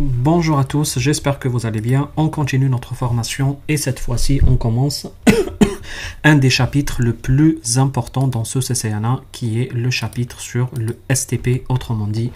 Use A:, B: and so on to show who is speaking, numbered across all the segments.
A: Bonjour à tous, j'espère que vous allez bien. On continue notre formation et cette fois-ci, on commence un des chapitres le plus important dans ce CCNA qui est le chapitre sur le STP, autrement dit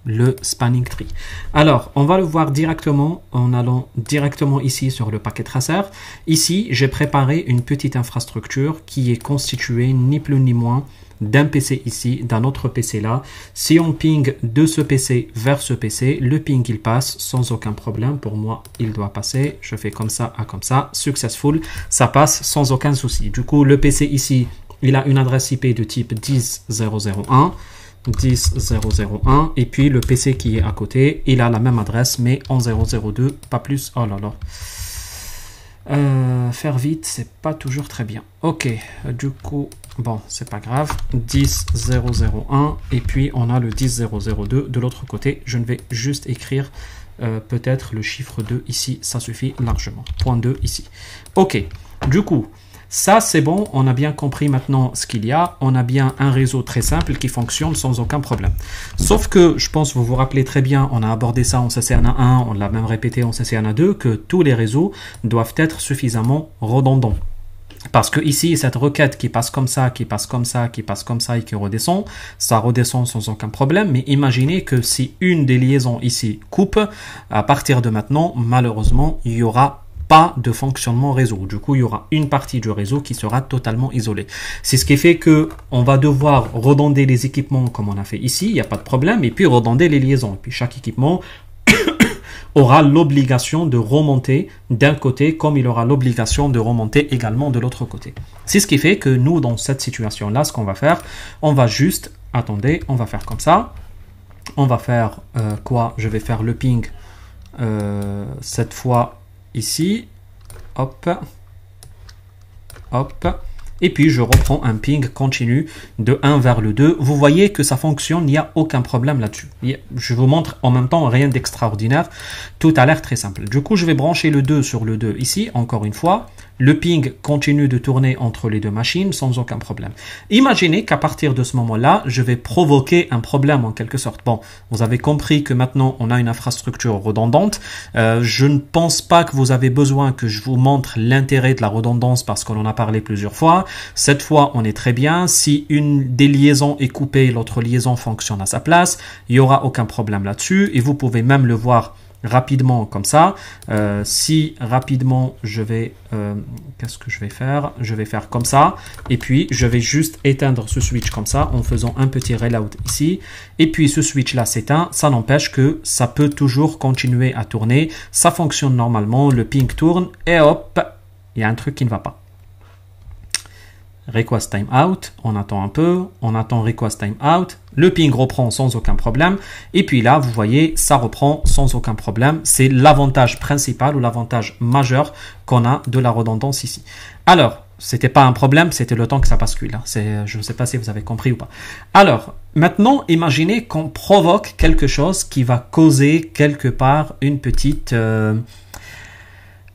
A: le spanning tree. Alors, on va le voir directement en allant directement ici sur le paquet tracer. Ici, j'ai préparé une petite infrastructure qui est constituée ni plus ni moins d'un PC ici, d'un autre PC là. Si on ping de ce PC vers ce PC, le ping il passe sans aucun problème. Pour moi, il doit passer. Je fais comme ça à comme ça. Successful, ça passe sans aucun souci. Du coup, le PC ici, il a une adresse IP de type 10.0.0.1. 10.0.0.1 et puis le PC qui est à côté, il a la même adresse mais en 0.0.2, pas plus. Oh là là. Faire vite, c'est pas toujours très bien. Ok, du coup, bon, c'est pas grave. 10.0.0.1 et puis on a le 10.0.0.2 de l'autre côté. Je ne vais juste écrire peut-être le chiffre 2 ici, ça suffit largement. Point 2 ici. Ok, du coup, ça c'est bon, on a bien compris maintenant ce qu'il y a. On a bien un réseau très simple qui fonctionne sans aucun problème. Sauf que, je pense que vous vous rappelez très bien, on a abordé ça en CCNA 1, on l'a même répété en CCNA 2, que tous les réseaux doivent être suffisamment redondants. Parce que ici, cette requête qui passe comme ça, qui passe comme ça, qui passe comme ça et qui redescend, ça redescend sans aucun problème. Mais imaginez que si une des liaisons ici coupe, à partir de maintenant, malheureusement, il y aura pas de fonctionnement réseau. Du coup, il y aura une partie du réseau qui sera totalement isolée. C'est ce qui fait que on va devoir redonder les équipements comme on a fait ici, il n'y a pas de problème, et puis redonder les liaisons. Et puis chaque équipement aura l'obligation de remonter d'un côté comme il aura l'obligation de remonter également de l'autre côté. C'est ce qui fait que nous, dans cette situation-là, ce qu'on va faire, on va juste, attendez, on va faire comme ça. On va faire quoi? Je vais faire le ping cette fois ici, hop, hop, et puis je reprends un ping continu de 1 vers le 2. Vous voyez que ça fonctionne, il n'y a aucun problème là-dessus. Je vous montre en même temps rien d'extraordinaire, tout a l'air très simple. Du coup, je vais brancher le 2 sur le 2 ici, encore une fois. Le ping continue de tourner entre les deux machines sans aucun problème. Imaginez qu'à partir de ce moment-là, je vais provoquer un problème en quelque sorte. Bon, vous avez compris que maintenant on a une infrastructure redondante. Je ne pense pas que vous avez besoin que je vous montre l'intérêt de la redondance parce qu'on en a parlé plusieurs fois. Cette fois, on est très bien. Si une des liaisons est coupée, l'autre liaison fonctionne à sa place. Il n'y aura aucun problème là-dessus et vous pouvez même le voir rapidement comme ça. Si rapidement je vais qu'est-ce que je vais faire? Je vais faire comme ça et puis je vais juste éteindre ce switch comme ça en faisant un petit reload ici et puis ce switch là s'éteint. Ça n'empêche que ça peut toujours continuer à tourner, ça fonctionne normalement, le ping tourne et hop, il y a un truc qui ne va pas. Request timeout, on attend un peu, on attend request timeout, le ping reprend sans aucun problème, et puis là, vous voyez, ça reprend sans aucun problème. C'est l'avantage principal ou l'avantage majeur qu'on a de la redondance ici. Alors, c'était pas un problème, c'était le temps que ça bascule. Hein. Je ne sais pas si vous avez compris ou pas. Alors, maintenant, imaginez qu'on provoque quelque chose qui va causer quelque part un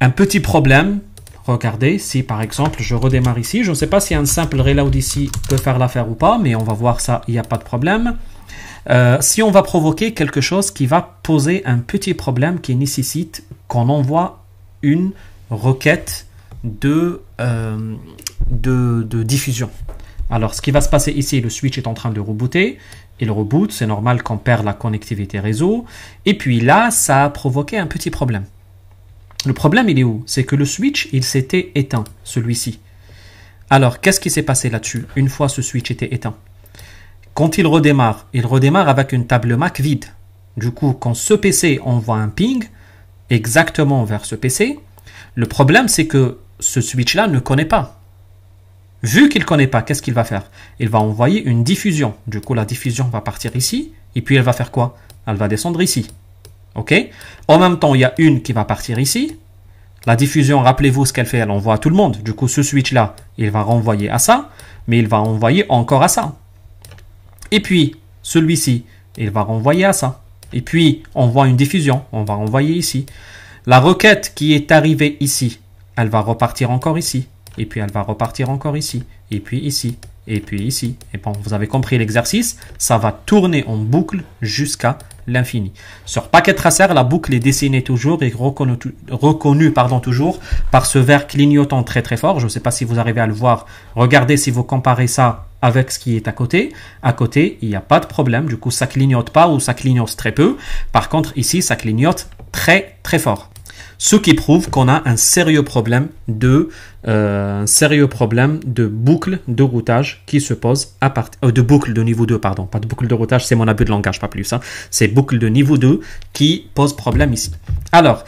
A: petit problème. Regardez, si par exemple je redémarre ici, je ne sais pas si un simple reload ici peut faire l'affaire ou pas, mais on va voir ça, il n'y a pas de problème. Si on va provoquer quelque chose qui va poser un petit problème qui nécessite qu'on envoie une requête de diffusion. Alors, ce qui va se passer ici, le switch est en train de rebooter. Il reboot, c'est normal qu'on perd la connectivité réseau. Et puis là, ça a provoqué un petit problème. Le problème, il est où? C'est que le switch, il s'était éteint, celui-ci. Alors, qu'est-ce qui s'est passé là-dessus, une fois ce switch était éteint? Quand il redémarre avec une table MAC vide. Du coup, quand ce PC envoie un ping exactement vers ce PC, le problème, c'est que ce switch-là ne connaît pas. Vu qu'il ne connaît pas, qu'est-ce qu'il va faire? Il va envoyer une diffusion. Du coup, la diffusion va partir ici, et puis elle va faire quoi? Elle va descendre ici. Ok. En même temps, il y a une qui va partir ici. La diffusion, rappelez-vous ce qu'elle fait, elle envoie à tout le monde. Du coup, ce switch-là, il va renvoyer à ça, mais il va envoyer encore à ça. Et puis, celui-ci, il va renvoyer à ça. Et puis, on voit une diffusion, on va renvoyer ici. La requête qui est arrivée ici, elle va repartir encore ici. Et puis, elle va repartir encore ici. Et puis ici. et puis ici. Et bon, vous avez compris l'exercice, ça va tourner en boucle jusqu'à l'infini. Sur Packet Tracer, la boucle est dessinée toujours et reconnue toujours par ce vert clignotant très très fort. Je ne sais pas si vous arrivez à le voir. Regardez si vous comparez ça avec ce qui est à côté. À côté, il n'y a pas de problème. Du coup, ça clignote pas ou ça clignote très peu. Par contre, ici, ça clignote très très fort. Ce qui prouve qu'on a un sérieux problème de boucle de routage qui se pose à partir de boucle de niveau 2, pardon, pas de boucle de routage, c'est mon abus de langage, pas plus. Hein. C'est boucle de niveau 2 qui pose problème ici. Alors,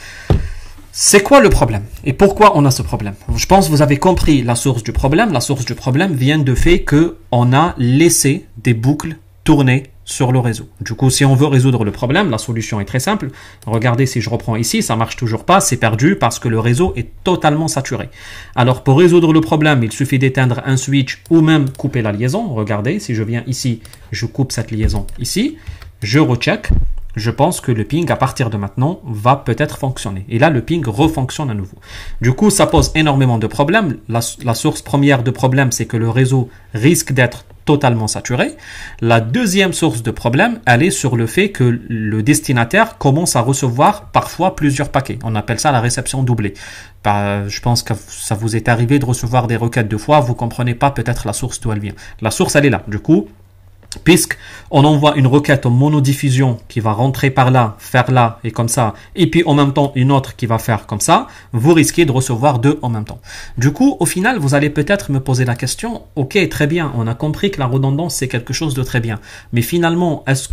A: c'est quoi le problème et pourquoi on a ce problème? Je pense que vous avez compris la source du problème. La source du problème vient du fait qu'on a laissé des boucles tourner sur le réseau. Du coup, si on veut résoudre le problème, la solution est très simple. Regardez, si je reprends ici, ça marche toujours pas, c'est perdu parce que le réseau est totalement saturé. Alors, pour résoudre le problème, il suffit d'éteindre un switch ou même couper la liaison. Regardez, si je viens ici, je coupe cette liaison ici, je recheck. Je pense que le ping, à partir de maintenant, va peut-être fonctionner. Et là, le ping refonctionne à nouveau. Du coup, ça pose énormément de problèmes. La source première de problème, c'est que le réseau risque d'être totalement saturé. La deuxième source de problème, elle est sur le fait que le destinataire commence à recevoir parfois plusieurs paquets. On appelle ça la réception doublée. Je pense que ça vous est arrivé de recevoir des requêtes deux fois. Vous comprenez pas peut-être la source d'où elle vient. La source, elle est là. Du coup, puisqu'on envoie une requête en monodiffusion qui va rentrer par là, faire là et comme ça, et puis en même temps une autre qui va faire comme ça, vous risquez de recevoir deux en même temps. Du coup, au final, vous allez peut-être me poser la question, ok, très bien, on a compris que la redondance c'est quelque chose de très bien, mais finalement, est-ce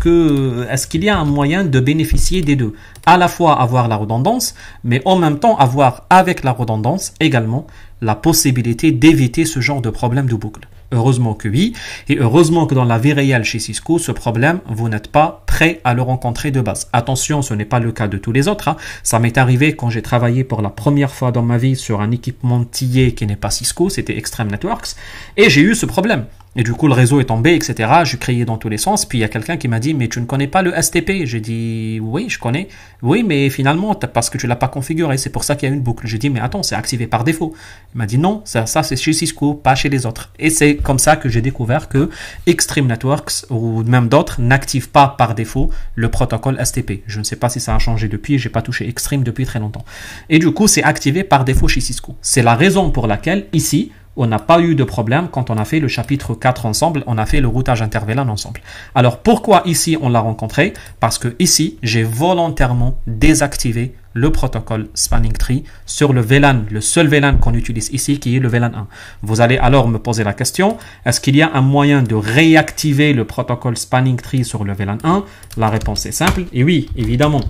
A: qu'il y a un moyen de bénéficier des deux? À la fois avoir la redondance, mais en même temps avoir avec la redondance également la possibilité d'éviter ce genre de problème de boucle. Heureusement que oui, et heureusement que dans la vie réelle chez Cisco, ce problème, vous n'êtes pas prêt à le rencontrer de base. Attention, ce n'est pas le cas de tous les autres. Hein. Ça m'est arrivé quand j'ai travaillé pour la première fois dans ma vie sur un équipementier qui n'est pas Cisco, c'était Extreme Networks, et j'ai eu ce problème. Et du coup, le réseau est tombé, etc. Je criais dans tous les sens. Puis il y a quelqu'un qui m'a dit, mais tu ne connais pas le STP? J'ai dit, oui, je connais. Oui, mais finalement, parce que tu l'as pas configuré, c'est pour ça qu'il y a une boucle. J'ai dit, mais attends, c'est activé par défaut. Il m'a dit, non, ça c'est chez Cisco, pas chez les autres. Et c'est comme ça que j'ai découvert que Extreme Networks ou même d'autres n'activent pas par défaut le protocole STP. Je ne sais pas si ça a changé depuis. J'ai pas touché Extreme depuis très longtemps. Et du coup, c'est activé par défaut chez Cisco. C'est la raison pour laquelle ici, on n'a pas eu de problème quand on a fait le chapitre 4 ensemble, on a fait le routage inter-VLAN ensemble. Alors pourquoi ici on l'a rencontré? Parce que ici, j'ai volontairement désactivé le protocole Spanning Tree sur le VLAN, le seul VLAN qu'on utilise ici qui est le VLAN 1. Vous allez alors me poser la question, est-ce qu'il y a un moyen de réactiver le protocole Spanning Tree sur le VLAN 1? La réponse est simple, et oui, évidemment.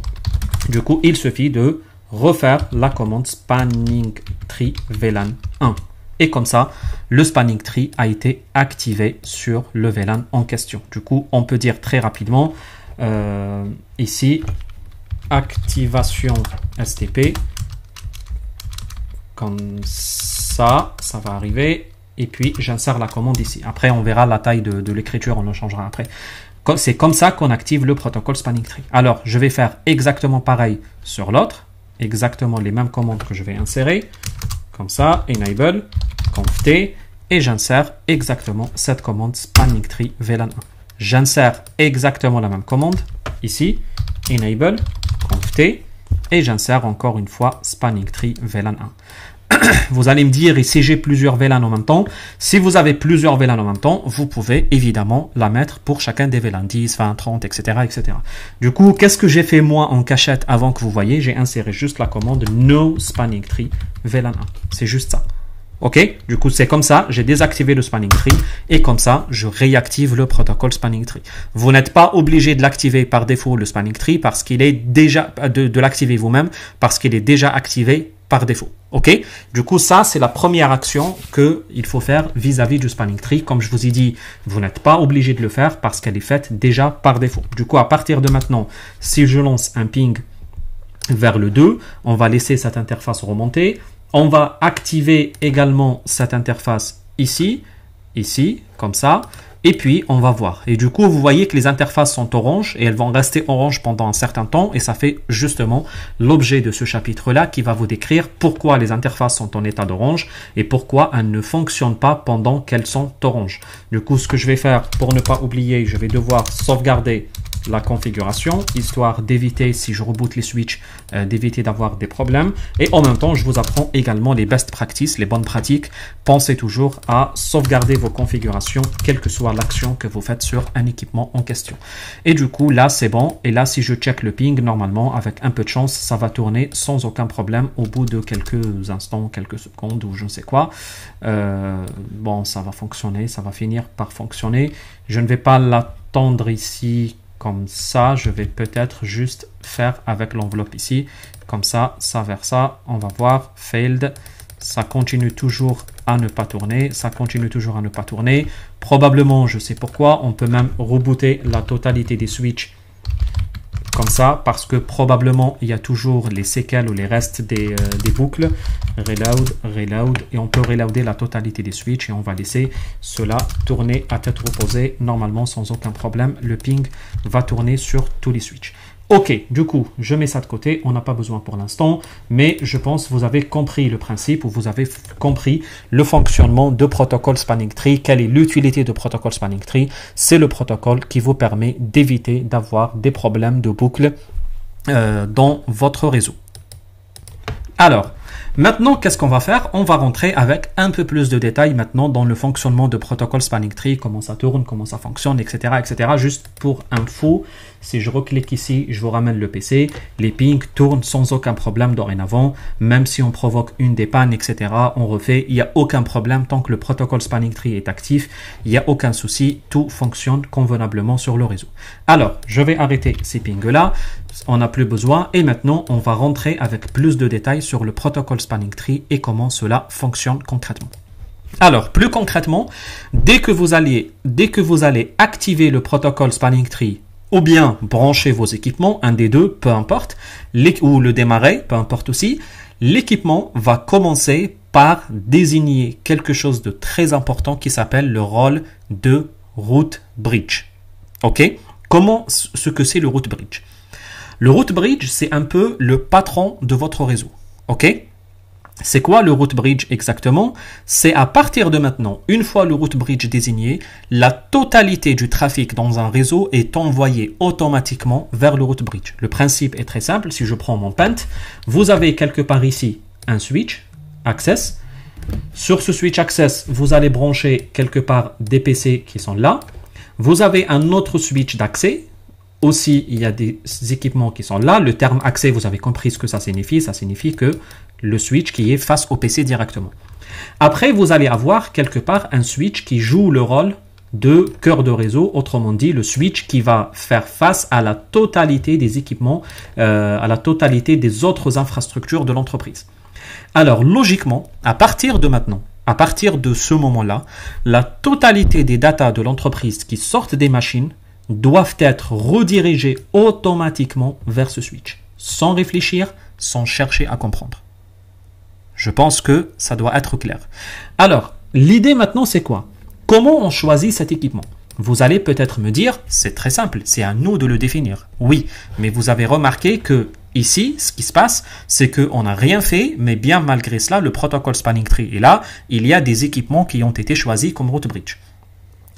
A: Du coup, il suffit de refaire la commande Spanning Tree VLAN 1. Et comme ça, le Spanning Tree a été activé sur le VLAN en question. Du coup, on peut dire très rapidement, ici, activation STP. Comme ça, ça va arriver. Et puis, j'insère la commande ici. Après, on verra la taille de l'écriture, on le changera après. C'est comme ça qu'on active le protocole Spanning Tree. Alors, je vais faire exactement pareil sur l'autre. Exactement les mêmes commandes que je vais insérer. Comme ça, enable, conft, et j'insère exactement cette commande Spanning Tree VLAN 1. J'insère exactement la même commande, ici, enable, conft, et j'insère encore une fois Spanning Tree VLAN 1. Vous allez me dire, et si j'ai plusieurs VLAN en même temps, si vous avez plusieurs VLAN en même temps, vous pouvez évidemment la mettre pour chacun des VLAN, 10, 20, 30, etc. etc. Du coup, qu'est-ce que j'ai fait moi en cachette avant que vous voyez? J'ai inséré juste la commande No Spanning Tree VLAN 1. C'est juste ça. Ok? Du coup, c'est comme ça, j'ai désactivé le Spanning Tree et comme ça, je réactive le protocole Spanning Tree. Vous n'êtes pas obligé de l'activer par défaut, le Spanning Tree, parce qu'il est déjà, de l'activer vous-même, parce qu'il est déjà activé par défaut. Ok? Du coup, ça, c'est la première action qu'il faut faire vis-à-vis du Spanning Tree. Comme je vous ai dit, vous n'êtes pas obligé de le faire parce qu'elle est faite déjà par défaut. Du coup, à partir de maintenant, si je lance un ping vers le 2, on va laisser cette interface remonter. On va activer également cette interface ici, comme ça. Et puis, on va voir. Et du coup, vous voyez que les interfaces sont orange et elles vont rester orange pendant un certain temps. Et ça fait justement l'objet de ce chapitre-là qui va vous décrire pourquoi les interfaces sont en état d'orange et pourquoi elles ne fonctionnent pas pendant qu'elles sont orange. Du coup, ce que je vais faire pour ne pas oublier, je vais devoir sauvegarder la configuration, histoire d'éviter, si je reboot les switches, d'éviter d'avoir des problèmes. Et en même temps, je vous apprends également les best practices, les bonnes pratiques. Pensez toujours à sauvegarder vos configurations, quelle que soit l'action que vous faites sur un équipement en question. Et du coup, là, c'est bon. Et là, si je check le ping, normalement, avec un peu de chance, ça va tourner sans aucun problème au bout de quelques instants, quelques secondes ou je ne sais quoi. Bon, ça va fonctionner, ça va finir par fonctionner. Je ne vais pas l'attendre ici comme ça, je vais peut-être juste faire avec l'enveloppe ici, comme ça, ça vers ça, on va voir, failed, ça continue toujours à ne pas tourner, ça continue toujours à ne pas tourner, probablement, je sais pourquoi, on peut même rebooter la totalité des switches comme ça, parce que probablement il y a toujours les séquelles ou les restes des boucles. Reload, et on peut reloader la totalité des switches et on va laisser cela tourner à tête reposée, normalement sans aucun problème. Le ping va tourner sur tous les switches. Ok, du coup, je mets ça de côté, on n'a pas besoin pour l'instant, mais je pense que vous avez compris le principe ou vous avez compris le fonctionnement de protocole Spanning Tree. Quelle est l'utilité de protocole Spanning Tree? C'est le protocole qui vous permet d'éviter d'avoir des problèmes de boucle dans votre réseau. Alors, maintenant, qu'est-ce qu'on va faire? On va rentrer avec un peu plus de détails maintenant dans le fonctionnement de protocole Spanning Tree, comment ça tourne, comment ça fonctionne, etc., etc. Juste pour info, si je reclique ici, je vous ramène le PC, les pings tournent sans aucun problème dorénavant, même si on provoque une des pannes, etc., on refait, il n'y a aucun problème tant que le protocole Spanning Tree est actif, il n'y a aucun souci, tout fonctionne convenablement sur le réseau. Alors, je vais arrêter ces pings-là, on n'a plus besoin, et maintenant, on va rentrer avec plus de détails sur le protocole Spanning Tree et comment cela fonctionne concrètement. Alors, plus concrètement, dès que vous allez activer le protocole Spanning Tree ou bien brancher vos équipements, un des deux, peu importe, ou le démarrer, peu importe aussi, l'équipement va commencer par désigner quelque chose de très important qui s'appelle le rôle de route bridge. Ok? Ce que c'est le route bridge? Le route bridge, c'est un peu le patron de votre réseau. Ok? C'est quoi le route bridge exactement? C'est à partir de maintenant, une fois le route bridge désigné, la totalité du trafic dans un réseau est envoyée automatiquement vers le route bridge. Le principe est très simple. Si je prends mon pent, vous avez quelque part ici un switch access. Sur ce switch access, vous allez brancher quelque part des PC qui sont là. Vous avez un autre switch d'accès. Aussi, il y a des équipements qui sont là. Le terme accès, vous avez compris ce que ça signifie. Ça signifie que le switch qui est face au PC directement. Après, vous allez avoir quelque part un switch qui joue le rôle de cœur de réseau, autrement dit, le switch qui va faire face à la totalité des équipements, à la totalité des autres infrastructures de l'entreprise. Alors, logiquement, à partir de maintenant, à partir de ce moment-là, la totalité des datas de l'entreprise qui sortent des machines doivent être redirigées automatiquement vers ce switch, sans réfléchir, sans chercher à comprendre. Je pense que ça doit être clair. Alors, l'idée maintenant, c'est quoi? Comment on choisit cet équipement? Vous allez peut-être me dire, c'est très simple, c'est à nous de le définir. Oui, mais vous avez remarqué que ici, ce qui se passe, c'est qu'on n'a rien fait, mais bien malgré cela, le protocole Spanning Tree est là. Il y a des équipements qui ont été choisis comme route bridge.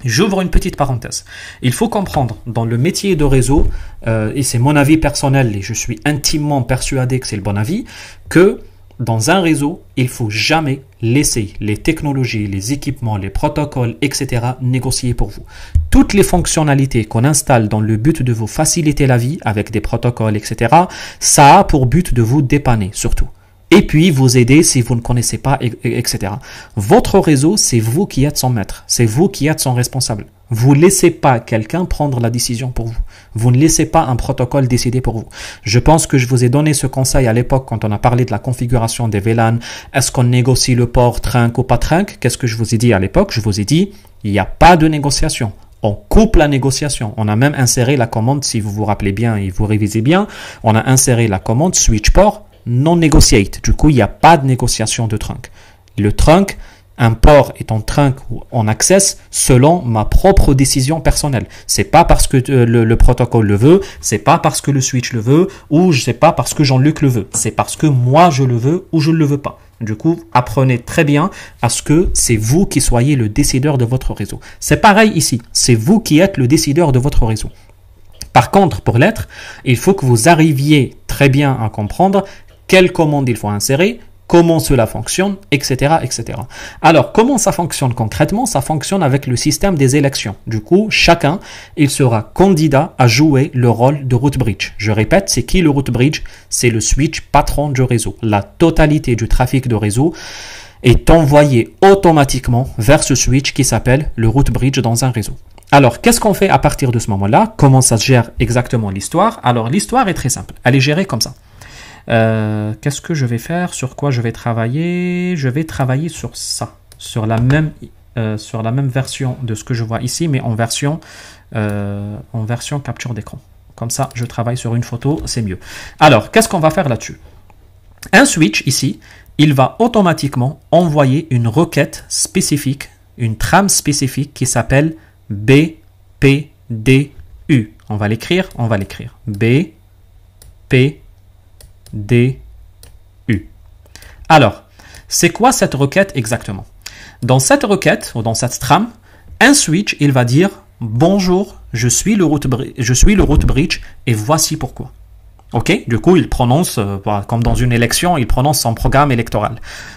A: J'ouvre une petite parenthèse. Il faut comprendre, dans le métier de réseau, et c'est mon avis personnel, et je suis intimement persuadé que c'est le bon avis, que dans un réseau, il ne faut jamais laisser les technologies, les équipements, les protocoles, etc. négocier pour vous. Toutes les fonctionnalités qu'on installe dans le but de vous faciliter la vie avec des protocoles, etc., ça a pour but de vous dépanner surtout. Et puis vous aider si vous ne connaissez pas, etc. Votre réseau, c'est vous qui êtes son maître. C'est vous qui êtes son responsable. Vous ne laissez pas quelqu'un prendre la décision pour vous. Vous ne laissez pas un protocole décider pour vous. Je pense que je vous ai donné ce conseil à l'époque quand on a parlé de la configuration des VLAN. Est-ce qu'on négocie le port trunk ou pas trunk? Qu'est-ce que je vous ai dit à l'époque? Je vous ai dit, il n'y a pas de négociation. On coupe la négociation. On a même inséré la commande, si vous vous rappelez bien et vous révisez bien, on a inséré la commande switch port non negotiate. Du coup, il n'y a pas de négociation de trunk. Le trunk, un port est en trunk ou en access selon ma propre décision personnelle. C'est pas parce que le protocole le veut, c'est pas parce que le switch le veut, ou je sais pas parce que Jean-Luc le veut. C'est parce que moi je le veux ou je ne le veux pas. Du coup, apprenez très bien à ce que c'est vous qui soyez le décideur de votre réseau. C'est pareil ici, c'est vous qui êtes le décideur de votre réseau. Par contre, pour l'être, il faut que vous arriviez très bien à comprendre quelle commande il faut insérer, comment cela fonctionne, etc., etc. Alors, comment ça fonctionne concrètement? Ça fonctionne avec le système des élections. Du coup, chacun, il sera candidat à jouer le rôle de route bridge. Je répète, c'est qui le route bridge? C'est le switch patron du réseau. La totalité du trafic de réseau est envoyée automatiquement vers ce switch qui s'appelle le route bridge dans un réseau. Alors, qu'est-ce qu'on fait à partir de ce moment-là? Comment ça se gère exactement l'histoire? Alors, l'histoire est très simple. Elle est gérée comme ça. Qu'est-ce que je vais faire? Sur quoi je vais travailler? Je vais travailler sur ça, sur la même version de ce que je vois ici, mais en version capture d'écran. Comme ça, je travaille sur une photo, c'est mieux. Alors, qu'est-ce qu'on va faire là-dessus? Un switch ici, il va automatiquement envoyer une requête spécifique, une trame spécifique qui s'appelle BPDU. On va l'écrire. BPDU. Alors, c'est quoi cette requête exactement? Dans cette requête, ou dans cette trame, un switch, il va dire « Bonjour, je suis le route bridge et voici pourquoi ». Ok? Du coup, il prononce, comme dans une élection, il prononce son programme électoral.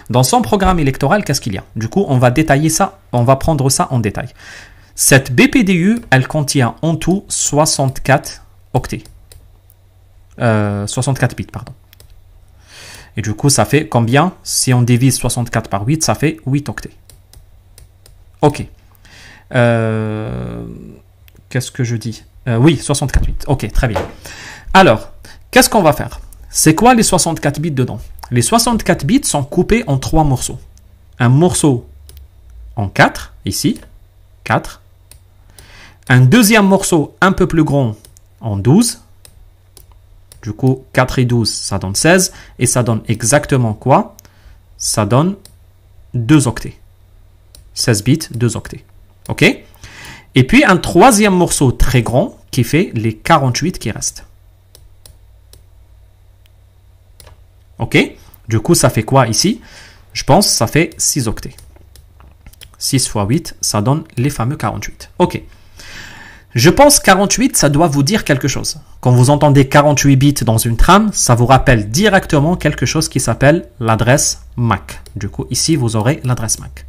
A: Dans son programme électoral, qu'est-ce qu'il y a? Du coup, on va détailler ça, on va prendre ça en détail. Cette BPDU, elle contient en tout 64 octets. 64 bits, pardon. Et du coup, ça fait combien? Si on divise 64 par 8, ça fait 8 octets. Ok. Qu'est-ce que je dis? Oui, 64 bits. Ok, très bien. Alors, qu'est-ce qu'on va faire? C'est quoi les 64 bits dedans? Les 64 bits sont coupés en 3 morceaux. Un morceau en 4, ici, 4. Un deuxième morceau un peu plus grand en 12. Du coup, 4 et 12, ça donne 16. Et ça donne exactement quoi? Ça donne 2 octets. 16 bits, 2 octets. OK? Et puis, un troisième morceau très grand qui fait les 48 qui restent. OK? Du coup, ça fait quoi ici? Je pense que ça fait 6 octets. 6 fois 8, ça donne les fameux 48. OK. Je pense 48, ça doit vous dire quelque chose. Quand vous entendez 48 bits dans une trame, ça vous rappelle directement quelque chose qui s'appelle l'adresse MAC. Du coup, ici, vous aurez l'adresse MAC.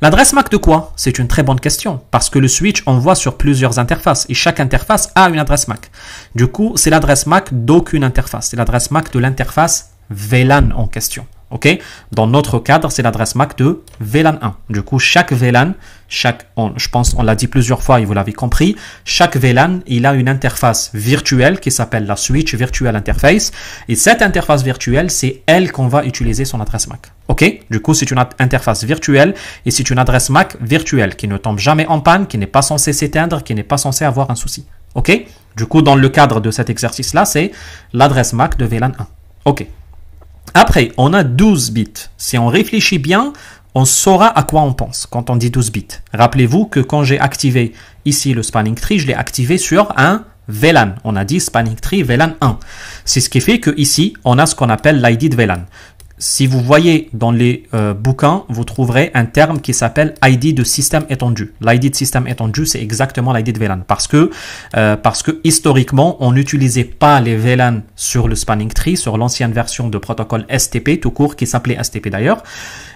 A: L'adresse MAC de quoi? C'est une très bonne question, parce que le switch envoie sur plusieurs interfaces, et chaque interface a une adresse MAC. Du coup, c'est l'adresse MAC d'aucune interface. C'est l'adresse MAC de l'interface VLAN en question. Okay? Dans notre cadre, c'est l'adresse MAC de VLAN 1. Du coup, chaque VLAN, je pense on l'a dit plusieurs fois et vous l'avez compris, chaque VLAN, il a une interface virtuelle qui s'appelle la Switch Virtual Interface. Et cette interface virtuelle, c'est elle qu'on va utiliser son adresse MAC. Ok? Du coup, c'est une interface virtuelle et c'est une adresse MAC virtuelle qui ne tombe jamais en panne, qui n'est pas censée s'éteindre, qui n'est pas censée avoir un souci. Ok? Du coup, dans le cadre de cet exercice-là, c'est l'adresse MAC de VLAN 1. Ok. Après, on a 12 bits. Si on réfléchit bien, on saura à quoi on pense quand on dit 12 bits. Rappelez-vous que quand j'ai activé ici le spanning tree, je l'ai activé sur un VLAN. On a dit spanning tree VLAN 1. C'est ce qui fait que ici, on a ce qu'on appelle l'ID de VLAN. Si vous voyez dans les bouquins, vous trouverez un terme qui s'appelle ID de système étendu. L'ID de système étendu, c'est exactement l'ID de VLAN. Parce que historiquement, on n'utilisait pas les VLAN sur le spanning tree, sur l'ancienne version de protocole STP, tout court, qui s'appelait STP d'ailleurs.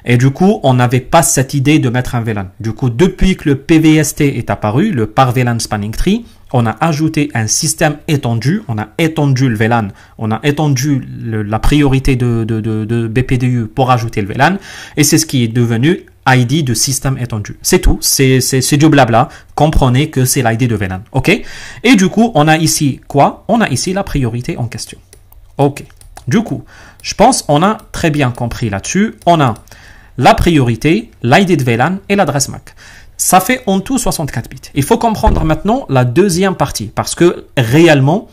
A: Et du coup, on n'avait pas cette idée de mettre un VLAN. Du coup, depuis que le PVST est apparu, le par VLAN spanning tree, on a ajouté un système étendu, on a étendu le VLAN, on a étendu la priorité de BPDU pour ajouter le VLAN, et c'est ce qui est devenu ID de système étendu. C'est tout, c'est du blabla, comprenez que c'est l'ID de VLAN, ok? Et du coup, on a ici quoi? On a ici la priorité en question. Ok, du coup, je pense on a très bien compris là-dessus, on a la priorité, l'ID de VLAN et l'adresse MAC. Ça fait en tout 64 bits. Il faut comprendre maintenant la deuxième partie parce que réellement,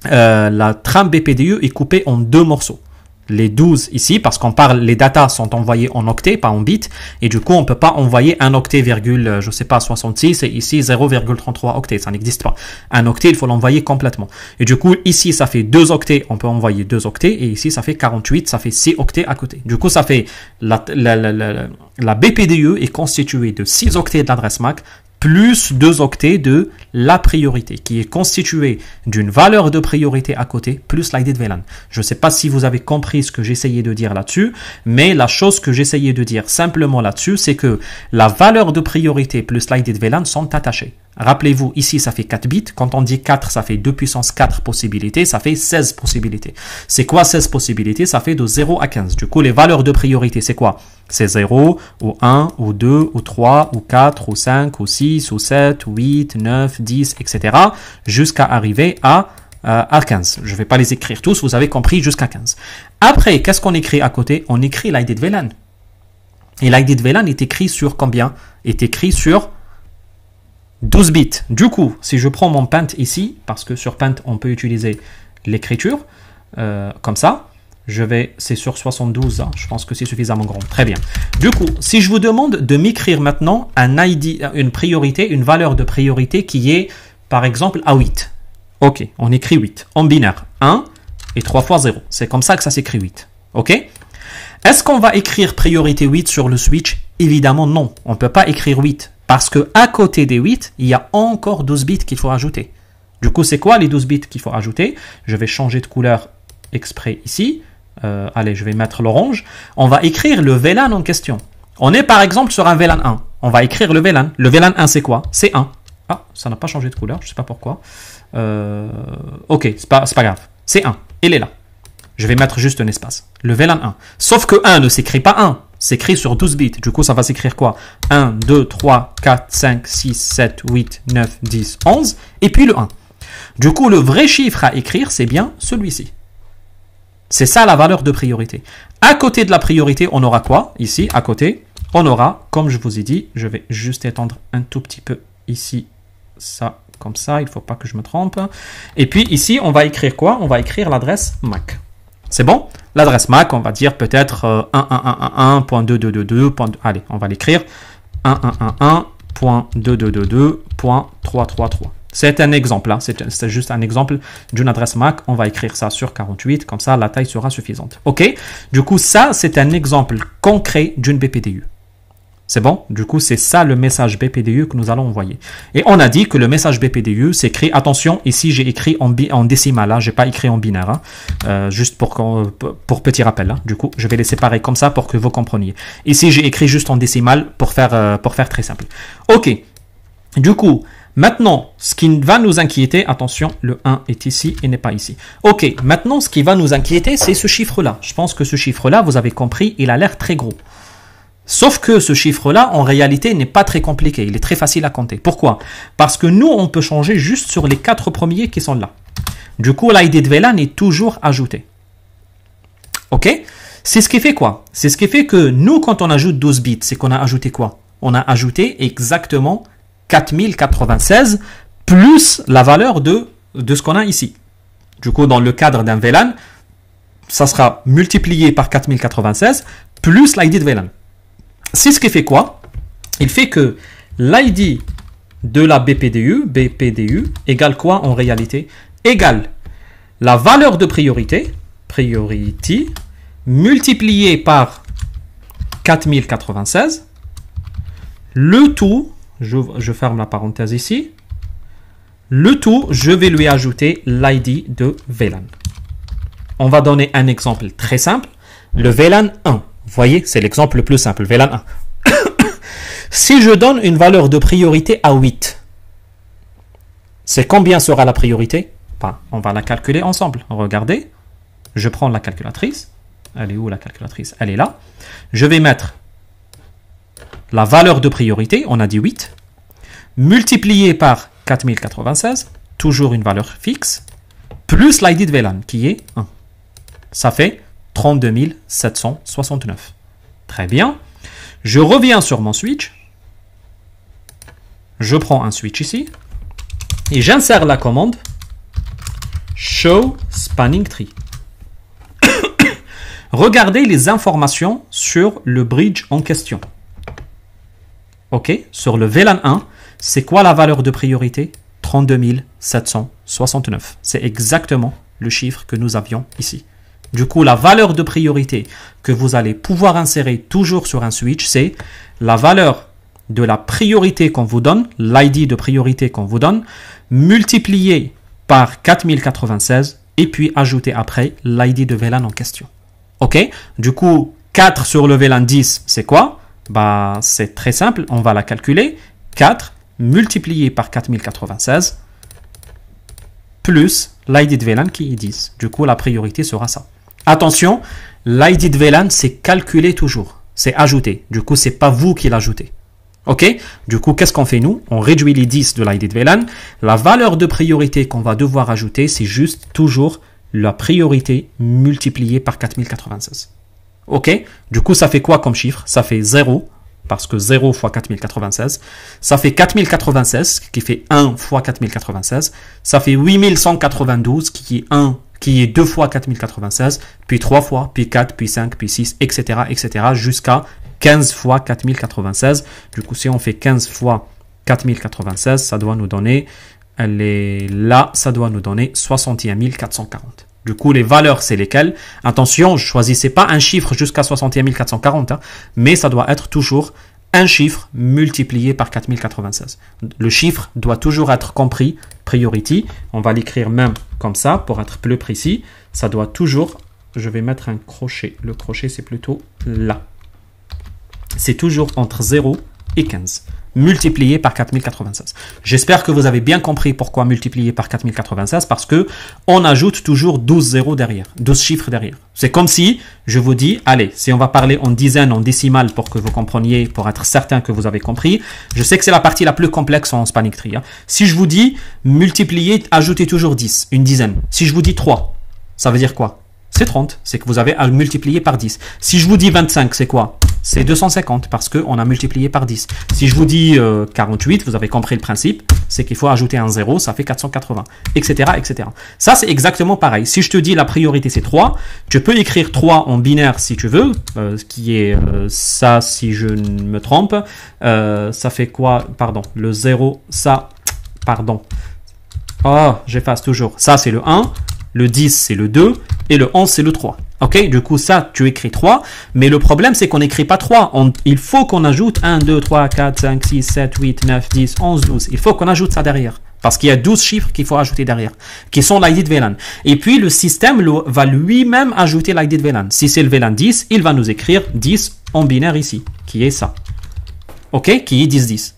A: la trame BPDU est coupée en 2 morceaux. les 12 ici, parce qu'on parle, les datas sont envoyées en octets, pas en bits, et du coup, on ne peut pas envoyer un octet, virgule, je sais pas, 66, et ici 0,33 octets, ça n'existe pas. Un octet, il faut l'envoyer complètement. Et du coup, ici, ça fait 2 octets, on peut envoyer 2 octets, et ici, ça fait 48, ça fait 6 octets à côté. Du coup, ça fait, la BPDE est constituée de 6 octets de l'adresse MAC, plus 2 octets de la priorité, qui est constituée d'une valeur de priorité à côté, plus l'ID de VLAN. Je ne sais pas si vous avez compris ce que j'essayais de dire là-dessus, mais la chose que j'essayais de dire simplement là-dessus, c'est que la valeur de priorité plus l'ID de VLAN sont attachées. Rappelez-vous, ici, ça fait 4 bits. Quand on dit 4, ça fait 2 puissance 4 possibilités. Ça fait 16 possibilités. C'est quoi 16 possibilités? Ça fait de 0 à 15. Du coup, les valeurs de priorité, c'est quoi? C'est 0, ou 1, ou 2, ou 3, ou 4, ou 5, ou 6, ou 7, ou 8, 9, 10, etc. Jusqu'à arriver à 15. Je ne vais pas les écrire tous, vous avez compris, jusqu'à 15. Après, qu'est-ce qu'on écrit à côté? On écrit l'ID de VLAN. Et l'ID de VLAN est écrit sur combien? Est écrit sur 12 bits. Du coup, si je prends mon Paint ici, parce que sur Paint, on peut utiliser l'écriture, comme ça, c'est sur 72, hein, je pense que c'est suffisamment grand. Très bien. Du coup, si je vous demande de m'écrire maintenant un ID, une priorité, une valeur de priorité qui est, par exemple, à 8. Ok, on écrit 8. En binaire, 1 et 3 fois 0. C'est comme ça que ça s'écrit 8. Ok? Est-ce qu'on va écrire priorité 8 sur le switch? Évidemment, non. On ne peut pas écrire 8. Parce que à côté des 8, il y a encore 12 bits qu'il faut ajouter. Du coup, c'est quoi les 12 bits qu'il faut ajouter? Je vais changer de couleur exprès ici. Allez, je vais mettre l'orange. On va écrire le VLAN en question. On est par exemple sur un VLAN 1. On va écrire le VLAN. Le VLAN 1, c'est quoi? C'est 1. Ah, ça n'a pas changé de couleur, je ne sais pas pourquoi. Ok, c'est pas grave. C'est 1. Il est là. Je vais mettre juste un espace. Le VLAN 1. Sauf que 1 ne s'écrit pas 1. S'écrit sur 12 bits. Du coup, ça va s'écrire quoi? 1, 2, 3, 4, 5, 6, 7, 8, 9, 10, 11. Et puis le 1. Du coup, le vrai chiffre à écrire, c'est bien celui-ci. C'est ça la valeur de priorité. À côté de la priorité, on aura quoi? Ici, à côté, on aura, comme je vous ai dit, je vais juste étendre un tout petit peu ici, ça, comme ça. Il ne faut pas que je me trompe. Et puis ici, on va écrire quoi? On va écrire l'adresse MAC. C'est bon? L'adresse MAC, on va dire peut-être 1.1.1.2.2.2. Allez, on va l'écrire 1.1.1.2.2.2.333. C'est un exemple, hein. C'est juste un exemple d'une adresse MAC. On va écrire ça sur 48, comme ça la taille sera suffisante. Ok? Du coup, ça, c'est un exemple concret d'une BPDU. C'est bon? Du coup, c'est ça le message BPDU que nous allons envoyer. Et on a dit que le message BPDU s'écrit, attention, ici j'ai écrit en décimal, hein, je n'ai pas écrit en binaire, hein, juste pour petit rappel. Hein. Du coup, je vais les séparer comme ça pour que vous compreniez. Ici, j'ai écrit juste en décimal pour faire très simple. Ok, du coup, maintenant, ce qui va nous inquiéter, attention, le 1 est ici et n'est pas ici. Ok, maintenant, ce qui va nous inquiéter, c'est ce chiffre-là. Je pense que ce chiffre-là, vous avez compris, il a l'air très gros. Sauf que ce chiffre-là, en réalité, n'est pas très compliqué. Il est très facile à compter. Pourquoi? Parce que nous, on peut changer juste sur les 4 premiers qui sont là. Du coup, l'ID de VLAN est toujours ajouté. Ok? C'est ce qui fait quoi? C'est ce qui fait que nous, quand on ajoute 12 bits, c'est qu'on a ajouté quoi? On a ajouté exactement 4096 plus la valeur de ce qu'on a ici. Du coup, dans le cadre d'un VLAN, ça sera multiplié par 4096 plus l'ID de VLAN. C'est ce qui fait quoi? Il fait que l'ID de la BPDU égale quoi en réalité? Égale la valeur de priorité, priority, multiplié par 4096, le tout, je ferme la parenthèse ici, le tout, je vais lui ajouter l'ID de VLAN. On va donner un exemple très simple, le VLAN 1. Vous voyez, c'est l'exemple le plus simple, VLAN 1. Si je donne une valeur de priorité à 8, c'est combien sera la priorité? Enfin, on va la calculer ensemble. Regardez, je prends la calculatrice. Elle est où la calculatrice? Elle est là. Je vais mettre la valeur de priorité, on a dit 8, multiplié par 4096, toujours une valeur fixe, plus l'ID de VLAN qui est 1. Ça fait 32 769. Très bien. Je reviens sur mon switch. Je prends un switch ici. Et j'insère la commande Show Spanning Tree. regardez les informations sur le bridge en question. Ok, sur le VLAN 1, c'est quoi la valeur de priorité? 32 769. C'est exactement le chiffre que nous avions ici. Du coup, la valeur de priorité que vous allez pouvoir insérer toujours sur un switch, c'est la valeur de la priorité qu'on vous donne, l'ID de priorité qu'on vous donne, multiplié par 4096 et puis ajouter après l'ID de VLAN en question. Ok? Du coup, 4 sur le VLAN 10, c'est quoi? Bah, c'est très simple, on va la calculer. 4 multiplié par 4096 plus l'ID de VLAN qui est 10. Du coup, la priorité sera ça. Attention, l'ID de VLAN, c'est calculé toujours. C'est ajouté. Du coup, c'est pas vous qui l'ajoutez. Ok? Du coup, qu'est-ce qu'on fait nous? On réduit les 10 de l'ID de VLAN. La valeur de priorité qu'on va devoir ajouter, c'est juste toujours la priorité multipliée par 4096. Ok? Du coup, ça fait quoi comme chiffre? Ça fait 0, parce que 0 fois 4096. Ça fait 4096, qui fait 1 fois 4096. Ça fait 8192, qui est 2 fois 4096, puis 3 fois, puis 4, puis 5, puis 6, etc., etc., jusqu'à 15 fois 4096. Du coup, si on fait 15 fois 4096, ça doit nous donner, elle est là, ça doit nous donner 61 440. Du coup, les valeurs, c'est lesquelles? Attention, ne choisissez pas un chiffre jusqu'à 61 440, hein, mais ça doit être toujours un chiffre multiplié par 4096. Le chiffre doit toujours être compris, priority. On va l'écrire même comme ça pour être plus précis. Ça doit toujours, je vais mettre un crochet. Le crochet, c'est plutôt là. C'est toujours entre 0 et 15, multiplié par 4096. J'espère que vous avez bien compris pourquoi multiplier par 4096, parce que on ajoute toujours 12 zéros derrière, 12 chiffres derrière. C'est comme si je vous dis, allez, si on va parler en dizaines, en décimales, pour que vous compreniez, pour être certain que vous avez compris. Je sais que c'est la partie la plus complexe en Spanning Tree. Hein. Si je vous dis multiplier, ajoutez toujours 10, une dizaine. Si je vous dis 3, ça veut dire quoi? C'est 30, c'est que vous avez à multiplier par 10. Si je vous dis 25, c'est quoi? C'est 250 parce qu'on a multiplié par 10. Si je vous dis 48, vous avez compris le principe, c'est qu'il faut ajouter un 0, ça fait 480, etc. etc. Ça, c'est exactement pareil. Si je te dis la priorité, c'est 3, tu peux écrire 3 en binaire si tu veux, qui est ça, si je ne me trompe. Ça fait quoi? Pardon, le 0, ça, pardon. Oh, j'efface toujours. Ça, c'est le 1. Le 10, c'est le 2. Et le 11, c'est le 3. Ok, du coup, ça, tu écris 3. Mais le problème, c'est qu'on n'écrit pas 3. Il faut qu'on ajoute 1, 2, 3, 4, 5, 6, 7, 8, 9, 10, 11, 12. Il faut qu'on ajoute ça derrière. Parce qu'il y a 12 chiffres qu'il faut ajouter derrière, qui sont l'ID de VLAN. Et puis, le système va lui-même ajouter l'ID de VLAN. Si c'est le VLAN 10, il va nous écrire 10 en binaire ici, qui est ça. Ok, qui est 10, 10.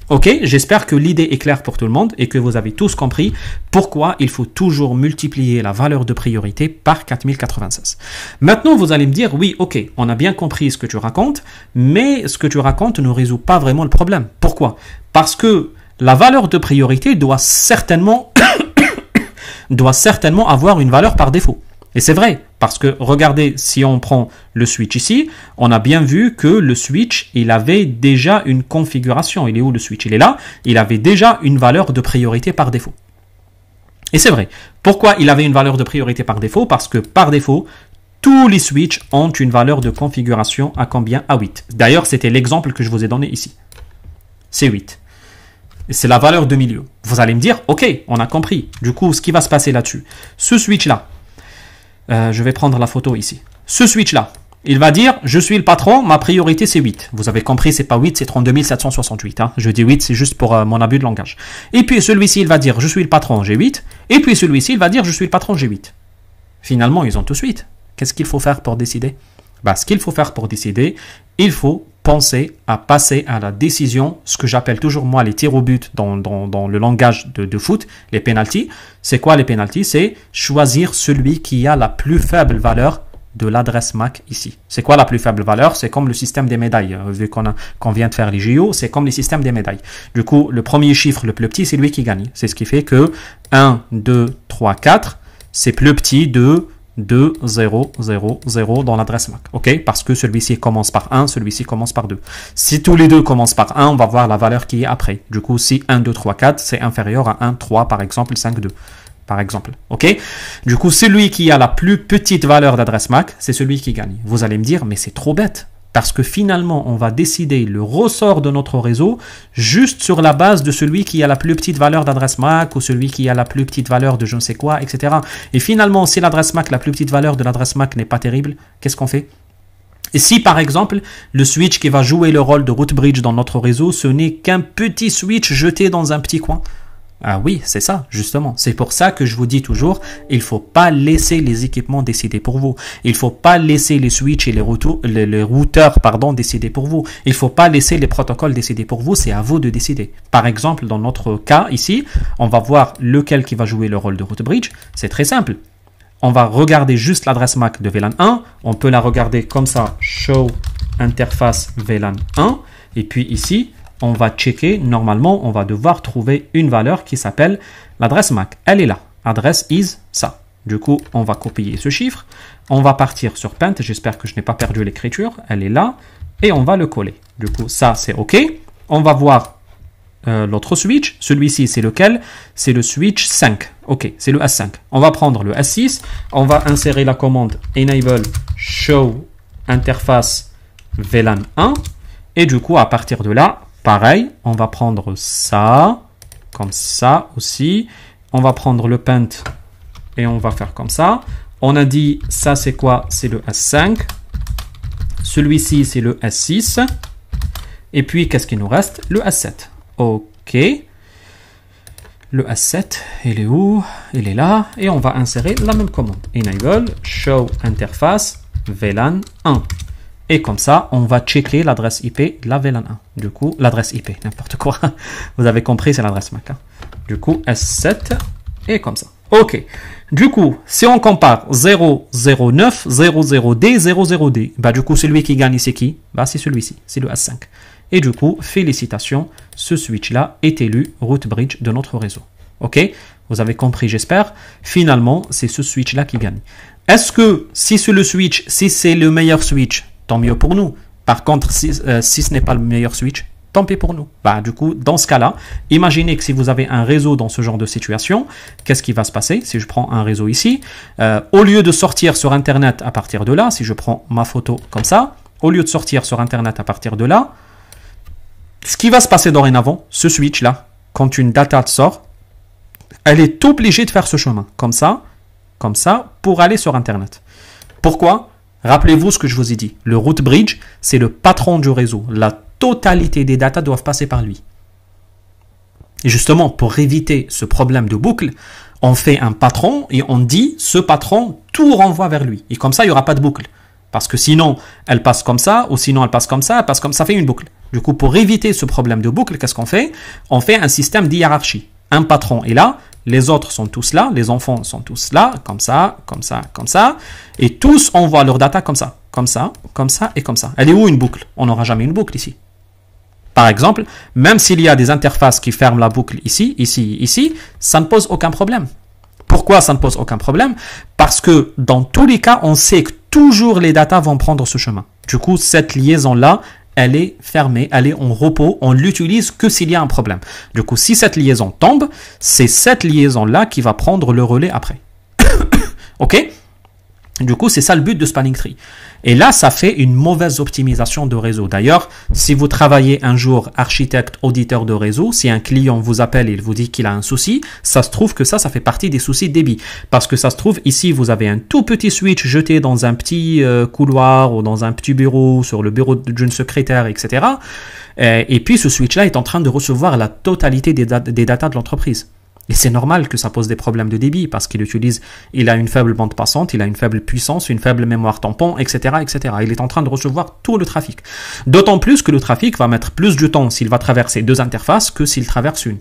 A: Ok, j'espère que l'idée est claire pour tout le monde et que vous avez tous compris pourquoi il faut toujours multiplier la valeur de priorité par 4096. Maintenant, vous allez me dire, oui, ok, on a bien compris ce que tu racontes, mais ce que tu racontes ne résout pas vraiment le problème. Pourquoi? Parce que la valeur de priorité doit certainement avoir une valeur par défaut. Et c'est vrai, parce que regardez, si on prend le switch ici, on a bien vu que le switch, il avait déjà une configuration. Il est où le switch? Il est là. Il avait déjà une valeur de priorité par défaut. Et c'est vrai. Pourquoi il avait une valeur de priorité par défaut? Parce que par défaut, tous les switches ont une valeur de configuration à combien? À 8. D'ailleurs, c'était l'exemple que je vous ai donné ici. C'est 8. C'est la valeur de milieu. Vous allez me dire, ok, on a compris. Du coup, ce qui va se passer là-dessus, ce switch-là, je vais prendre la photo ici. Ce switch-là, il va dire, je suis le patron, ma priorité c'est 8. Vous avez compris, c'est pas 8, c'est 32 768. Hein. Je dis 8, c'est juste pour mon abus de langage. Et puis celui-ci, il va dire, je suis le patron, j'ai 8. Et puis celui-ci, il va dire, je suis le patron, j'ai 8. Finalement, ils ont tous 8. Qu'est-ce qu'il faut faire pour décider? Ce qu'il faut faire pour décider, il faut penser à passer à la décision, ce que j'appelle toujours moi les tirs au but dans le langage de foot, les penalties. C'est quoi les penalties? C'est choisir celui qui a la plus faible valeur de l'adresse MAC ici. C'est quoi la plus faible valeur? C'est comme le système des médailles. Vu qu'on vient de faire les JO, c'est comme les systèmes des médailles. Du coup, le premier chiffre le plus petit, c'est lui qui gagne. C'est ce qui fait que 1, 2, 3, 4, c'est plus petit de 2, 0, 0, 0 dans l'adresse MAC. OK? Parce que celui-ci commence par 1, celui-ci commence par 2. Si tous les deux commencent par 1, on va voir la valeur qui est après. Du coup, si 1, 2, 3, 4, c'est inférieur à 1, 3, par exemple, 5, 2. par exemple. Ok? Du coup, celui qui a la plus petite valeur d'adresse MAC, c'est celui qui gagne. Vous allez me dire, mais c'est trop bête. Parce que finalement, on va décider le ressort de notre réseau juste sur la base de celui qui a la plus petite valeur d'adresse MAC ou celui qui a la plus petite valeur de je ne sais quoi, etc. Et finalement, si l'adresse MAC, la plus petite valeur de l'adresse MAC n'est pas terrible, qu'est-ce qu'on fait? Et si par exemple, le switch qui va jouer le rôle de route bridge dans notre réseau, ce n'est qu'un petit switch jeté dans un petit coin? Ah oui, c'est ça, justement. C'est pour ça que je vous dis toujours, il ne faut pas laisser les équipements décider pour vous. Il ne faut pas laisser les switches et les routeurs décider pour vous. Il ne faut pas laisser les protocoles décider pour vous, c'est à vous de décider. Par exemple, dans notre cas ici, on va voir lequel qui va jouer le rôle de route bridge. C'est très simple. On va regarder juste l'adresse MAC de VLAN 1. On peut la regarder comme ça, show interface VLAN 1. Et puis ici, on va checker, normalement, on va devoir trouver une valeur qui s'appelle l'adresse MAC. Elle est là. Adresse is ça. Du coup, on va copier ce chiffre. On va partir sur Paint. J'espère que je n'ai pas perdu l'écriture. Elle est là. Et on va le coller. Du coup, ça, c'est OK. On va voir l'autre switch. Celui-ci, c'est lequel? C'est le switch 5. OK, c'est le S5. On va prendre le S6. On va insérer la commande enable show interface VLAN 1. Et du coup, à partir de là, pareil, on va prendre ça, comme ça aussi. On va prendre le Paint et on va faire comme ça. On a dit, ça c'est quoi? C'est le S5. Celui-ci, c'est le S6. Et puis, qu'est-ce qu'il nous reste? Le S7. OK. Le S7, il est où? Il est là. Et on va insérer la même commande. Enable show interface VLAN 1. Et comme ça, on va checker l'adresse IP de la VLAN 1. Du coup, l'adresse IP, n'importe quoi. Vous avez compris, c'est l'adresse MAC. Hein. Du coup, S7 et comme ça. OK. Du coup, si on compare 009, 00D, 00D, bah du coup, celui qui gagne, c'est qui? Bah c'est celui-ci, c'est le S5. Et du coup, félicitations, ce switch-là est élu route bridge de notre réseau. OK? Vous avez compris, j'espère. Finalement, c'est ce switch-là qui gagne. Est-ce que si c'est le switch, si c'est le meilleur switch, tant mieux pour nous. Par contre, si ce n'est pas le meilleur switch, tant pis pour nous. Bah, du coup, dans ce cas-là, imaginez que si vous avez un réseau dans ce genre de situation, qu'est-ce qui va se passer? Si je prends un réseau ici, au lieu de sortir sur Internet à partir de là, si je prends ma photo comme ça, au lieu de sortir sur Internet à partir de là, ce qui va se passer dorénavant, ce switch-là, quand une data sort, elle est obligée de faire ce chemin, comme ça, pour aller sur Internet. Pourquoi? Rappelez-vous ce que je vous ai dit. Le route bridge, c'est le patron du réseau. La totalité des datas doivent passer par lui. Et justement, pour éviter ce problème de boucle, on fait un patron et on dit, ce patron, tout renvoie vers lui. Et comme ça, il n'y aura pas de boucle. Parce que sinon, elle passe comme ça, ou sinon elle passe comme ça, ça fait une boucle. Du coup, pour éviter ce problème de boucle, qu'est-ce qu'on fait? On fait un système de hiérarchie. Un patron est là, les autres sont tous là, les enfants sont tous là, comme ça, et tous envoient leur data comme ça et comme ça. Elle est où une boucle? On n'aura jamais une boucle ici. Par exemple, même s'il y a des interfaces qui ferment la boucle ici, ça ne pose aucun problème. Pourquoi ça ne pose aucun problème? Parce que dans tous les cas, on sait que toujours les datas vont prendre ce chemin. Du coup, cette liaison-là, elle est fermée, elle est en repos, on l'utilise que s'il y a un problème. Du coup, si cette liaison tombe, c'est cette liaison-là qui va prendre le relais après. OK? Du coup, c'est ça le but de Spanning Tree. Et là, ça fait une mauvaise optimisation de réseau. D'ailleurs, si vous travaillez un jour architecte, auditeur de réseau, si un client vous appelle et il vous dit qu'il a un souci, ça se trouve que ça fait partie des soucis de débit. Parce que ça se trouve, ici, vous avez un tout petit switch jeté dans un petit couloir ou dans un petit bureau, sur le bureau d'une secrétaire, etc. Et puis, ce switch-là est en train de recevoir la totalité des datas de l'entreprise. Et c'est normal que ça pose des problèmes de débit parce il a une faible bande passante, il a une faible puissance, une faible mémoire tampon, etc., etc. Il est en train de recevoir tout le trafic. D'autant plus que le trafic va mettre plus de temps s'il va traverser deux interfaces que s'il traverse une.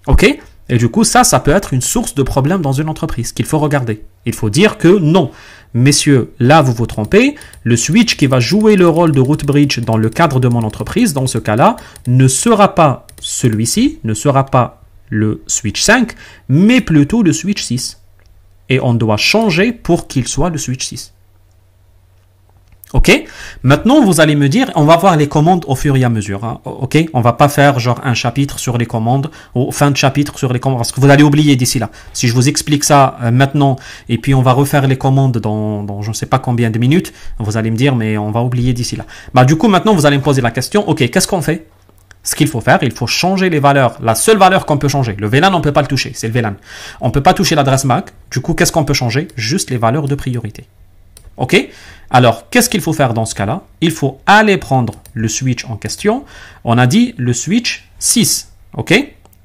A: OK? Et du coup, ça peut être une source de problème dans une entreprise qu'il faut regarder. Il faut dire que non. Messieurs, là, vous vous trompez. Le switch qui va jouer le rôle de route bridge dans le cadre de mon entreprise, dans ce cas-là, ne sera pas celui-ci, ne sera pas le switch 5, mais plutôt le switch 6. Et on doit changer pour qu'il soit le switch 6. Ok, maintenant vous allez me dire, on va voir les commandes au fur et à mesure. Hein. Ok, on va pas faire genre un chapitre sur les commandes ou fin de chapitre sur les commandes parce que vous allez oublier d'ici là. Si je vous explique ça maintenant et puis on va refaire les commandes dans je ne sais pas combien de minutes, vous allez me dire mais on va oublier d'ici là. Bah du coup maintenant vous allez me poser la question. Ok, qu'est-ce qu'on fait? Ce qu'il faut faire, il faut changer les valeurs. La seule valeur qu'on peut changer, le VLAN on peut pas le toucher, c'est le VLAN. On peut pas toucher l'adresse MAC. Du coup qu'est-ce qu'on peut changer? Juste les valeurs de priorité. Ok? Alors, qu'est-ce qu'il faut faire dans ce cas-là? Il faut aller prendre le switch en question. On a dit le switch 6. Ok?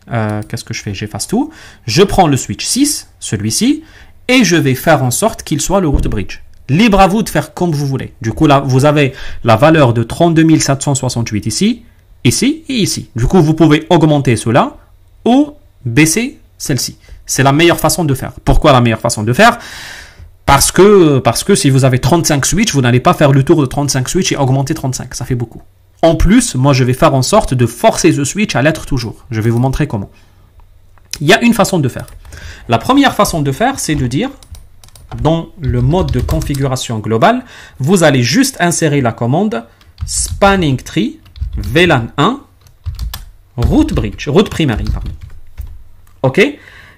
A: Qu'est-ce que je fais? J'efface tout. Je prends le switch 6, celui-ci, et je vais faire en sorte qu'il soit le root bridge. Libre à vous de faire comme vous voulez. Du coup, là, vous avez la valeur de 32 768 ici, ici et ici. Du coup, vous pouvez augmenter cela ou baisser celle-ci. C'est la meilleure façon de faire. Pourquoi la meilleure façon de faire? Parce que si vous avez 35 switches, vous n'allez pas faire le tour de 35 switches et augmenter 35. Ça fait beaucoup. En plus, moi, je vais faire en sorte de forcer ce switch à l'être toujours. Je vais vous montrer comment. Il y a une façon de faire. La première façon de faire, c'est de dire, dans le mode de configuration globale, vous allez juste insérer la commande spanning tree VLAN 1 root bridge, root primary, pardon. OK?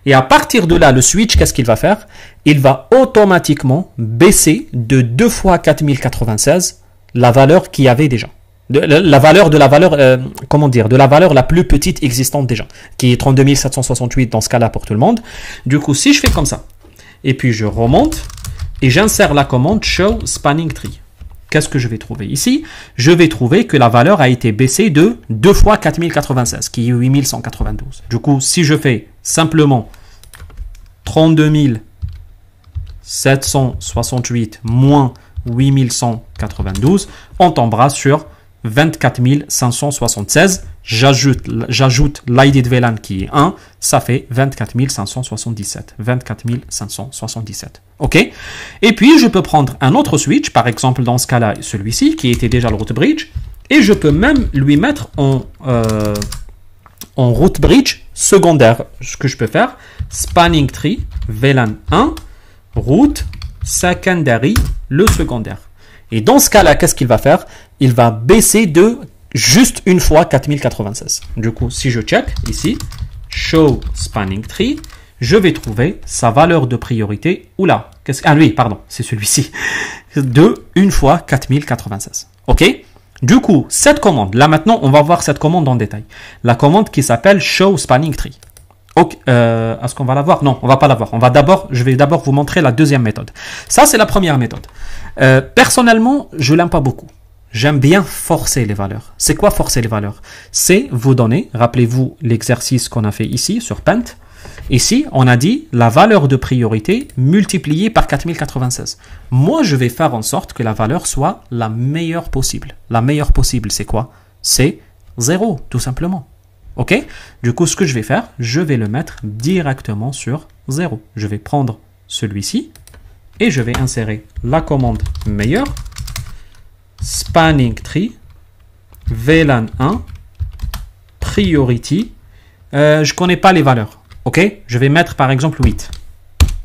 A: Et à partir de là, le switch, qu'est-ce qu'il va faire? Il va automatiquement baisser de 2 fois 4096 la valeur qu'il y avait déjà. De la valeur la plus petite existante déjà, qui est 32 768 dans ce cas-là pour tout le monde. Du coup, si je fais comme ça, et puis je remonte, et j'insère la commande show spanning tree. Qu'est-ce que je vais trouver ici? Je vais trouver que la valeur a été baissée de 2 fois 4096, qui est 8192. Du coup, si je fais simplement 32 768 moins 8192, on tombera sur 24 576. J'ajoute l'ID de VLAN qui est 1, ça fait 24 577. 24 577. OK? Et puis, je peux prendre un autre switch, par exemple, dans ce cas-là, celui-ci, qui était déjà le root bridge, et je peux même lui mettre en root bridge secondaire. Ce que je peux faire, spanning tree, VLAN 1, root, secondary, le secondaire. Et dans ce cas-là, qu'est-ce qu'il va faire? Il va baisser de juste une fois 4096. Du coup, si je check ici, show spanning tree, je vais trouver sa valeur de priorité. Oula, oui, pardon, c'est celui-ci. De une fois 4096. OK? Du coup, cette commande, là maintenant, on va voir cette commande en détail. La commande qui s'appelle show spanning tree. Okay, est-ce qu'on va la voir? Non, on va pas la voir. Je vais d'abord vous montrer la deuxième méthode. Ça, c'est la première méthode. Personnellement, je l'aime pas beaucoup. J'aime bien forcer les valeurs. C'est quoi forcer les valeurs? C'est vous donner, rappelez-vous l'exercice qu'on a fait ici sur Paint. Ici, on a dit la valeur de priorité multipliée par 4096. Moi, je vais faire en sorte que la valeur soit la meilleure possible. La meilleure possible, c'est quoi? C'est 0, tout simplement. OK? Du coup, ce que je vais faire, je vais le mettre directement sur 0. Je vais prendre celui-ci et je vais insérer la commande meilleure, spanning tree, VLAN 1, priority. Je ne connais pas les valeurs. OK? Je vais mettre par exemple 8.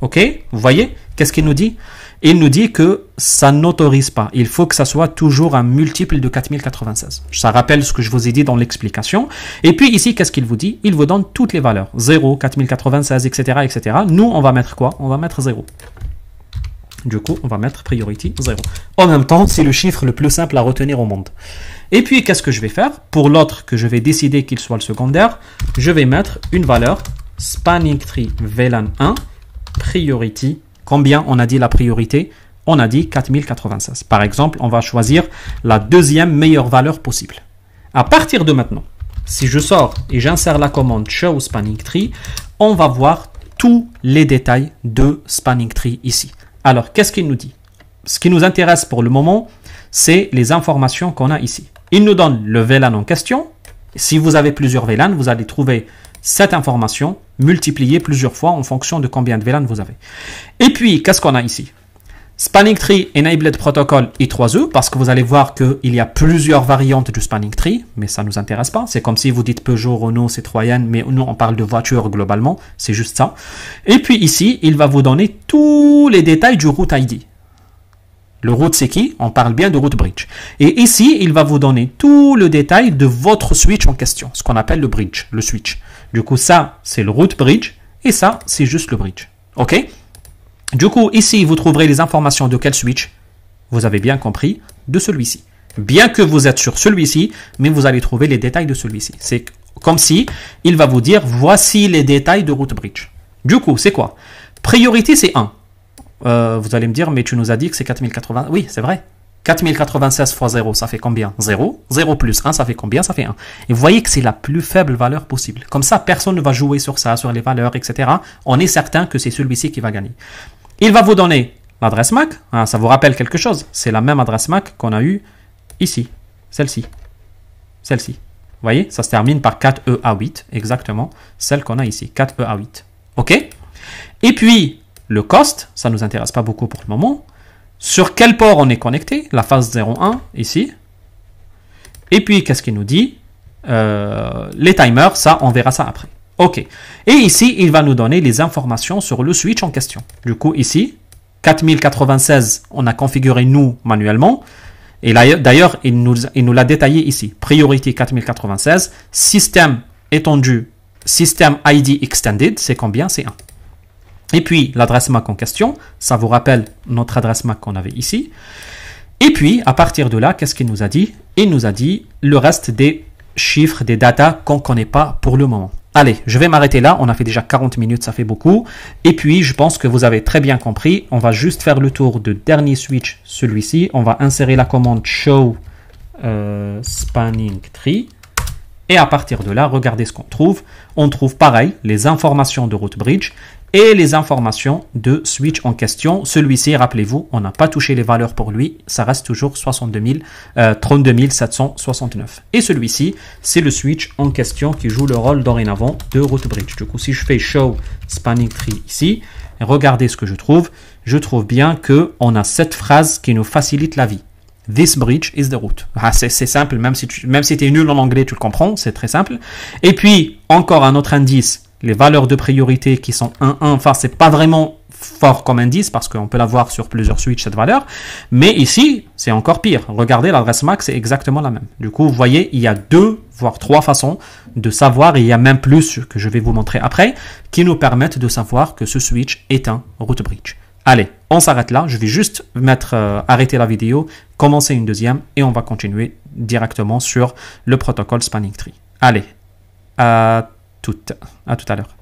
A: OK? Vous voyez? Qu'est-ce qu'il nous dit? Il nous dit que ça n'autorise pas. Il faut que ça soit toujours un multiple de 4096. Ça rappelle ce que je vous ai dit dans l'explication. Et puis ici, qu'est-ce qu'il vous dit? Il vous donne toutes les valeurs. 0, 4096, etc., etc. Nous, on va mettre quoi? On va mettre 0. Du coup, on va mettre priority 0. En même temps, c'est le chiffre le plus simple à retenir au monde. Et puis, qu'est-ce que je vais faire? Pour l'autre que je vais décider qu'il soit le secondaire, je vais mettre une valeur spanning tree VLAN 1 priority. Combien on a dit la priorité? On a dit 4096. Par exemple, on va choisir la deuxième meilleure valeur possible. À partir de maintenant, si je sors et j'insère la commande show spanning tree, on va voir tous les détails de spanning tree ici. Alors, qu'est-ce qu'il nous dit? Ce qui nous intéresse pour le moment, c'est les informations qu'on a ici. Il nous donne le VLAN en question. Si vous avez plusieurs VLAN, vous allez trouver cette information multipliée plusieurs fois en fonction de combien de VLAN vous avez. Et puis, qu'est-ce qu'on a ici? Spanning Tree Enabled Protocol I3E, parce que vous allez voir qu'il y a plusieurs variantes du Spanning Tree, mais ça ne nous intéresse pas. C'est comme si vous dites Peugeot, Renault, Citroën, mais nous, on parle de voitures globalement. C'est juste ça. Et puis ici, il va vous donner tous les détails du route ID. Le root, c'est qui? On parle bien de root bridge. Et ici, il va vous donner tout le détail de votre switch en question, ce qu'on appelle le bridge, le switch. Du coup, ça, c'est le root bridge, et ça, c'est juste le bridge. OK? Du coup, ici, vous trouverez les informations de quel switch? Vous avez bien compris, de celui-ci. Bien que vous êtes sur celui-ci, mais vous allez trouver les détails de celui-ci. C'est comme si il va vous dire, voici les détails de root bridge. Du coup, c'est quoi? Priorité, c'est 1. Vous allez me dire, mais tu nous as dit que c'est 4080. Oui, c'est vrai. 4096 fois 0, ça fait combien? 0. 0 plus 1, ça fait combien? Ça fait 1. Et vous voyez que c'est la plus faible valeur possible. Comme ça, personne ne va jouer sur ça, sur les valeurs, etc. On est certain que c'est celui-ci qui va gagner. Il va vous donner l'adresse MAC. Ah, ça vous rappelle quelque chose? C'est la même adresse MAC qu'on a eue ici. Celle-ci. Celle-ci. Vous voyez? Ça se termine par 4EA8. Exactement. Celle qu'on a ici. 4EA8. OK? Et puis, le cost, ça ne nous intéresse pas beaucoup pour le moment. Sur quel port on est connecté? La phase 01, ici. Et puis, qu'est-ce qu'il nous dit? Les timers, ça, on verra ça après. OK. Et ici, il va nous donner les informations sur le switch en question. Du coup, ici, 4096, on a configuré nous manuellement. Et d'ailleurs, il nous l'a détaillé ici. Priorité 4096, système étendu, système ID extended, c'est combien? C'est 1. Et puis, l'adresse MAC en question, ça vous rappelle notre adresse MAC qu'on avait ici. Et puis, à partir de là, qu'est-ce qu'il nous a dit? Il nous a dit le reste des chiffres, des datas qu'on ne connaît pas pour le moment. Allez, je vais m'arrêter là. On a fait déjà 40 minutes, ça fait beaucoup. Et puis, je pense que vous avez très bien compris. On va juste faire le tour de dernier switch, celui-ci. On va insérer la commande show spanning tree. Et à partir de là, regardez ce qu'on trouve. On trouve pareil, les informations de root bridge et les informations de switch en question. Celui-ci, rappelez-vous, on n'a pas touché les valeurs pour lui. Ça reste toujours 32 769. Et celui-ci, c'est le switch en question qui joue le rôle dorénavant de root bridge. Du coup, si je fais show spanning tree ici, regardez ce que je trouve. Je trouve bien qu'on a cette phrase qui nous facilite la vie. This bridge is the root. Ah, c'est simple, même si tu es nul en anglais, tu le comprends, c'est très simple. Et puis, encore un autre indice, les valeurs de priorité qui sont 1, 1, enfin, c'est pas vraiment fort comme indice parce qu'on peut l'avoir sur plusieurs switches, cette valeur. Mais ici, c'est encore pire. Regardez, l'adresse MAC, c'est exactement la même. Du coup, vous voyez, il y a 2, voire 3 façons de savoir, et il y a même plus que je vais vous montrer après, qui nous permettent de savoir que ce switch est un root bridge. Allez, on s'arrête là. Je vais juste arrêter la vidéo, commencer une deuxième et on va continuer directement sur le protocole spanning tree. Allez, à tout à l'heure.